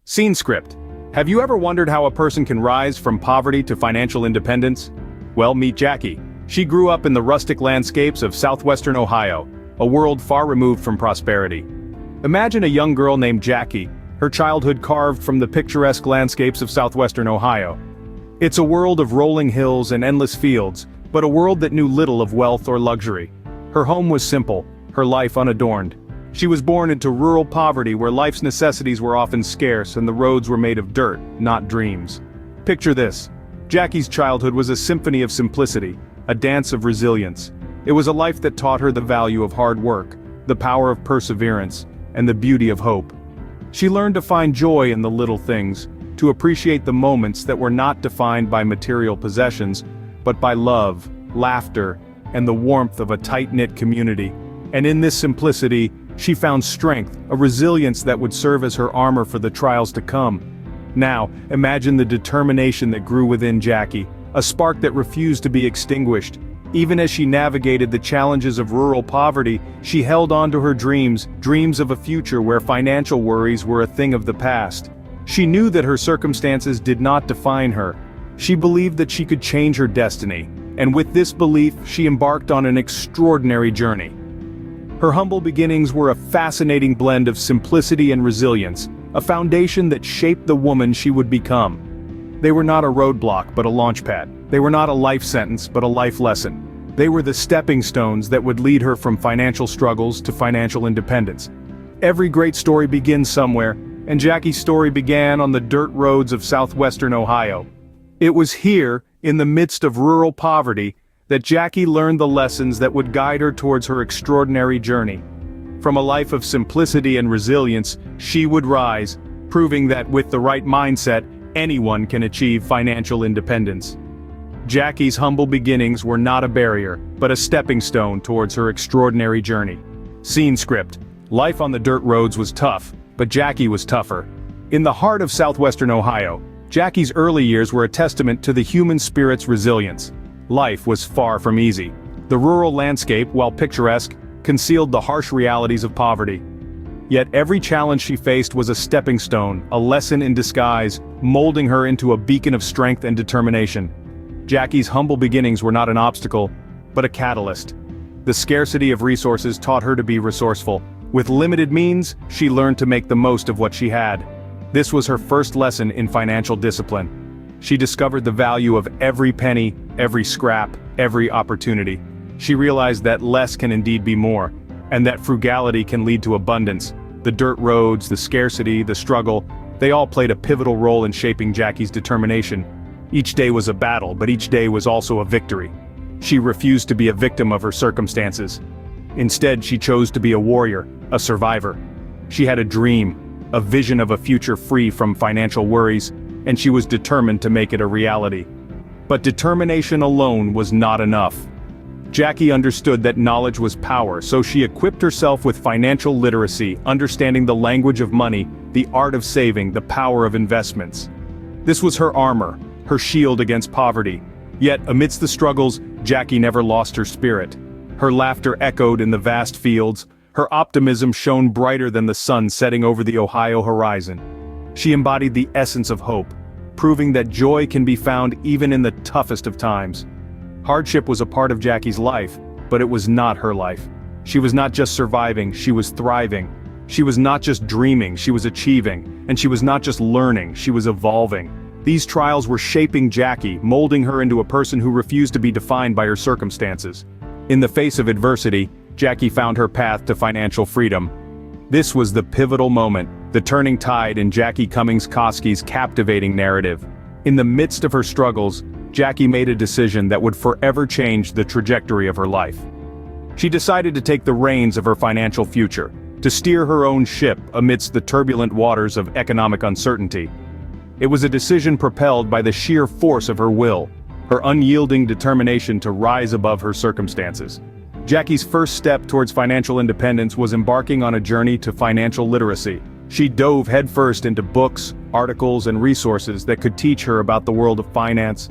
Scene script. Have you ever wondered how a person can rise from poverty to financial independence? Well, meet Jackie. She grew up in the rustic landscapes of southwestern Ohio, a world far removed from prosperity. Imagine a young girl named Jackie, her childhood carved from the picturesque landscapes of southwestern Ohio. It's a world of rolling hills and endless fields, but a world that knew little of wealth or luxury. Her home was simple, her life unadorned. She was born into rural poverty where life's necessities were often scarce and the roads were made of dirt, not dreams. Picture this. Jackie's childhood was a symphony of simplicity, a dance of resilience. It was a life that taught her the value of hard work, the power of perseverance, and the beauty of hope. She learned to find joy in the little things, to appreciate the moments that were not defined by material possessions, but by love, laughter, and the warmth of a tight-knit community. And in this simplicity, she found strength, a resilience that would serve as her armor for the trials to come. Now, imagine the determination that grew within Jackie, a spark that refused to be extinguished. Even as she navigated the challenges of rural poverty, she held on to her dreams of a future where financial worries were a thing of the past. She knew that her circumstances did not define her. She believed that she could change her destiny, and with this belief, she embarked on an extraordinary journey. Her humble beginnings were a fascinating blend of simplicity and resilience, a foundation that shaped the woman she would become. They were not a roadblock but a launchpad. They were not a life sentence but a life lesson. They were the stepping stones that would lead her from financial struggles to financial independence. Every great story begins somewhere, and Jackie's story began on the dirt roads of southwestern Ohio. It was here, in the midst of rural poverty, that Jackie learned the lessons that would guide her towards her extraordinary journey. From a life of simplicity and resilience, she would rise, proving that with the right mindset, anyone can achieve financial independence. Jackie's humble beginnings were not a barrier, but a stepping stone towards her extraordinary journey. Scene script. Life on the dirt roads was tough, but Jackie was tougher. In the heart of southwestern Ohio, Jackie's early years were a testament to the human spirit's resilience. Life was far from easy. The rural landscape, while picturesque, concealed the harsh realities of poverty. Yet every challenge she faced was a stepping stone, a lesson in disguise, molding her into a beacon of strength and determination. Jackie's humble beginnings were not an obstacle, but a catalyst. The scarcity of resources taught her to be resourceful. With limited means, she learned to make the most of what she had. This was her first lesson in financial discipline. She discovered the value of every penny, every scrap, every opportunity. She realized that less can indeed be more, and that frugality can lead to abundance. The dirt roads, the scarcity, the struggle, they all played a pivotal role in shaping Jackie's determination. Each day was a battle, but each day was also a victory. She refused to be a victim of her circumstances. Instead, she chose to be a warrior, a survivor. She had a dream, a vision of a future free from financial worries, and she was determined to make it a reality. But determination alone was not enough. Jackie understood that knowledge was power, so she equipped herself with financial literacy, understanding the language of money, the art of saving, the power of investments. This was her armor, her shield against poverty. Yet, amidst the struggles, Jackie never lost her spirit. Her laughter echoed in the vast fields, her optimism shone brighter than the sun setting over the Ohio horizon. She embodied the essence of hope, proving that joy can be found even in the toughest of times. Hardship was a part of Jackie's life, but it was not her life. She was not just surviving, she was thriving. She was not just dreaming, she was achieving. And she was not just learning, she was evolving. These trials were shaping Jackie, molding her into a person who refused to be defined by her circumstances. In the face of adversity, Jackie found her path to financial freedom. This was the pivotal moment, the turning tide in Jackie Cummings Koski's captivating narrative. In the midst of her struggles, Jackie made a decision that would forever change the trajectory of her life. She decided to take the reins of her financial future, to steer her own ship amidst the turbulent waters of economic uncertainty. It was a decision propelled by the sheer force of her will, her unyielding determination to rise above her circumstances. Jackie's first step towards financial independence was embarking on a journey to financial literacy. She dove headfirst into books, articles, and resources that could teach her about the world of finance.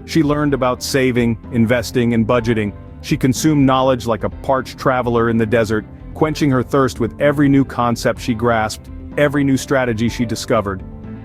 She learned about saving, investing, and budgeting. She consumed knowledge like a parched traveler in the desert, quenching her thirst with every new concept she grasped, every new strategy she discovered.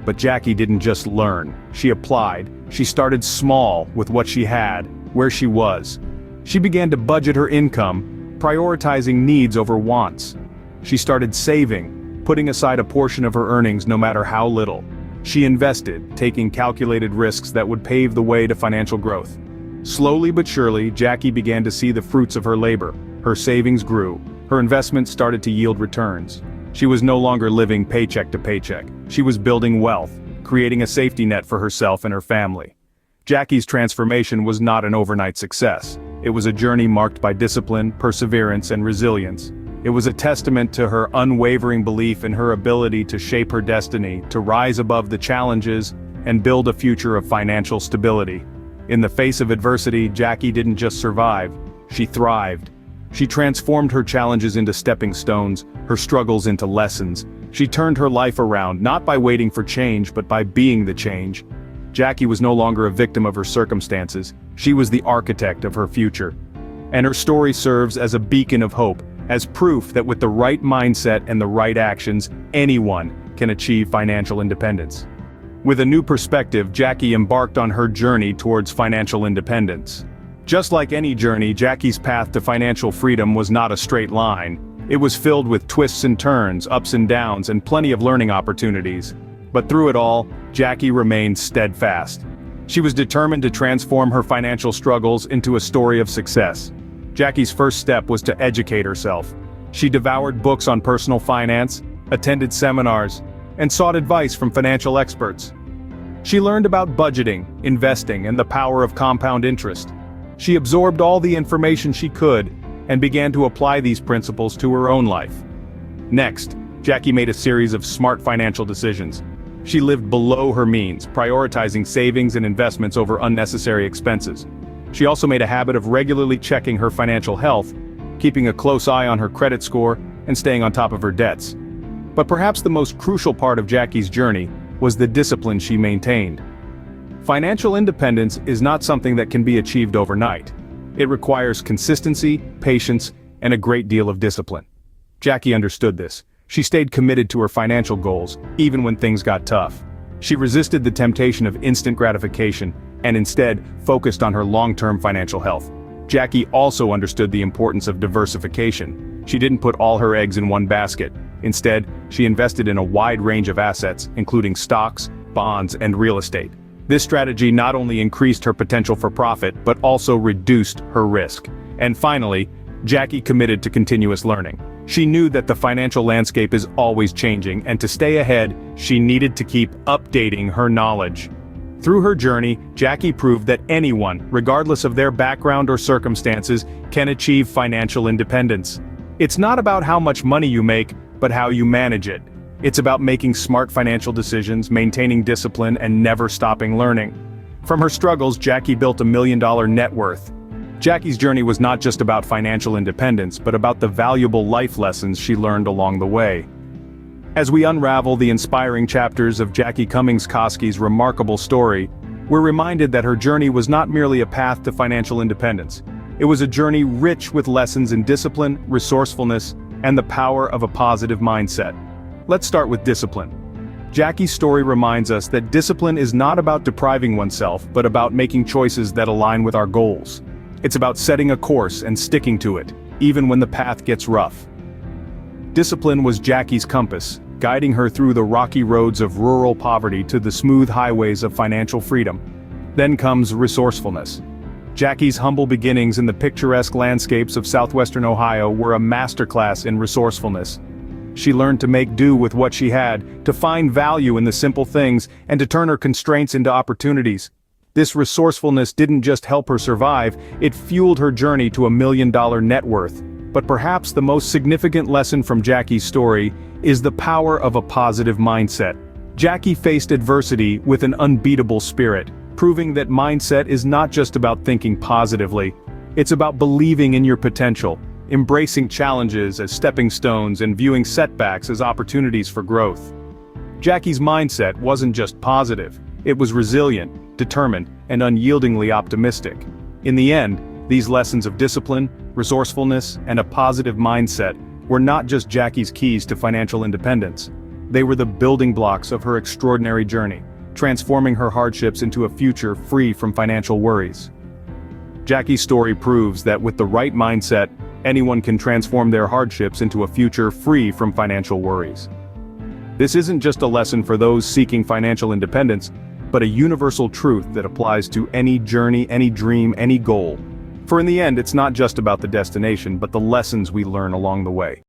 But Jackie didn't just learn, she applied. She started small with what she had, where she was. She began to budget her income, prioritizing needs over wants. She started saving, putting aside a portion of her earnings no matter how little. She invested, taking calculated risks that would pave the way to financial growth. Slowly but surely, Jackie began to see the fruits of her labor. Her savings grew. Her investments started to yield returns. She was no longer living paycheck to paycheck. She was building wealth, creating a safety net for herself and her family. Jackie's transformation was not an overnight success. It was a journey marked by discipline, perseverance, and resilience. It was a testament to her unwavering belief in her ability to shape her destiny, to rise above the challenges, and build a future of financial stability. In the face of adversity, Jackie didn't just survive, she thrived. She transformed her challenges into stepping stones, her struggles into lessons. She turned her life around, not by waiting for change, but by being the change. Jackie was no longer a victim of her circumstances, she was the architect of her future. And her story serves as a beacon of hope, as proof that with the right mindset and the right actions, anyone can achieve financial independence. With a new perspective, Jackie embarked on her journey towards financial independence. Just like any journey, Jackie's path to financial freedom was not a straight line. It was filled with twists and turns, ups and downs, and plenty of learning opportunities. But through it all, Jackie remained steadfast. She was determined to transform her financial struggles into a story of success. Jackie's first step was to educate herself. She devoured books on personal finance, attended seminars, and sought advice from financial experts. She learned about budgeting, investing, and the power of compound interest. She absorbed all the information she could and began to apply these principles to her own life. Next, Jackie made a series of smart financial decisions. She lived below her means, prioritizing savings and investments over unnecessary expenses. She also made a habit of regularly checking her financial health, keeping a close eye on her credit score, and staying on top of her debts. But perhaps the most crucial part of Jackie's journey was the discipline she maintained. Financial independence is not something that can be achieved overnight. It requires consistency, patience, and a great deal of discipline. Jackie understood this. She stayed committed to her financial goals, even when things got tough. She resisted the temptation of instant gratification, and instead focused on her long-term financial health. Jackie also understood the importance of diversification. She didn't put all her eggs in one basket. Instead, she invested in a wide range of assets, including stocks, bonds, and real estate. This strategy not only increased her potential for profit, but also reduced her risk. And finally, Jackie committed to continuous learning. She knew that the financial landscape is always changing, and to stay ahead, she needed to keep updating her knowledge. Through her journey, Jackie proved that anyone, regardless of their background or circumstances, can achieve financial independence. It's not about how much money you make, but how you manage it. It's about making smart financial decisions, maintaining discipline, and never stopping learning. From her struggles, Jackie built $1 million net worth. Jackie's journey was not just about financial independence, but about the valuable life lessons she learned along the way. As we unravel the inspiring chapters of Jackie Cummings-Koski's remarkable story, we're reminded that her journey was not merely a path to financial independence. It was a journey rich with lessons in discipline, resourcefulness, and the power of a positive mindset. Let's start with discipline. Jackie's story reminds us that discipline is not about depriving oneself, but about making choices that align with our goals. It's about setting a course and sticking to it, even when the path gets rough. Discipline was Jackie's compass, guiding her through the rocky roads of rural poverty to the smooth highways of financial freedom. Then comes resourcefulness. Jackie's humble beginnings in the picturesque landscapes of southwestern Ohio were a masterclass in resourcefulness. She learned to make do with what she had, to find value in the simple things, and to turn her constraints into opportunities. This resourcefulness didn't just help her survive, it fueled her journey to $1 million net worth. But perhaps the most significant lesson from Jackie's story is the power of a positive mindset. Jackie faced adversity with an unbeatable spirit, proving that mindset is not just about thinking positively. It's about believing in your potential, embracing challenges as stepping stones, and viewing setbacks as opportunities for growth. Jackie's mindset wasn't just positive, it was resilient, determined, and unyieldingly optimistic. In the end, these lessons of discipline, resourcefulness, and a positive mindset were not just Jackie's keys to financial independence. They were the building blocks of her extraordinary journey, transforming her hardships into a future free from financial worries. Jackie's story proves that with the right mindset, anyone can transform their hardships into a future free from financial worries. This isn't just a lesson for those seeking financial independence, but a universal truth that applies to any journey, any dream, any goal. For in the end, it's not just about the destination, but the lessons we learn along the way.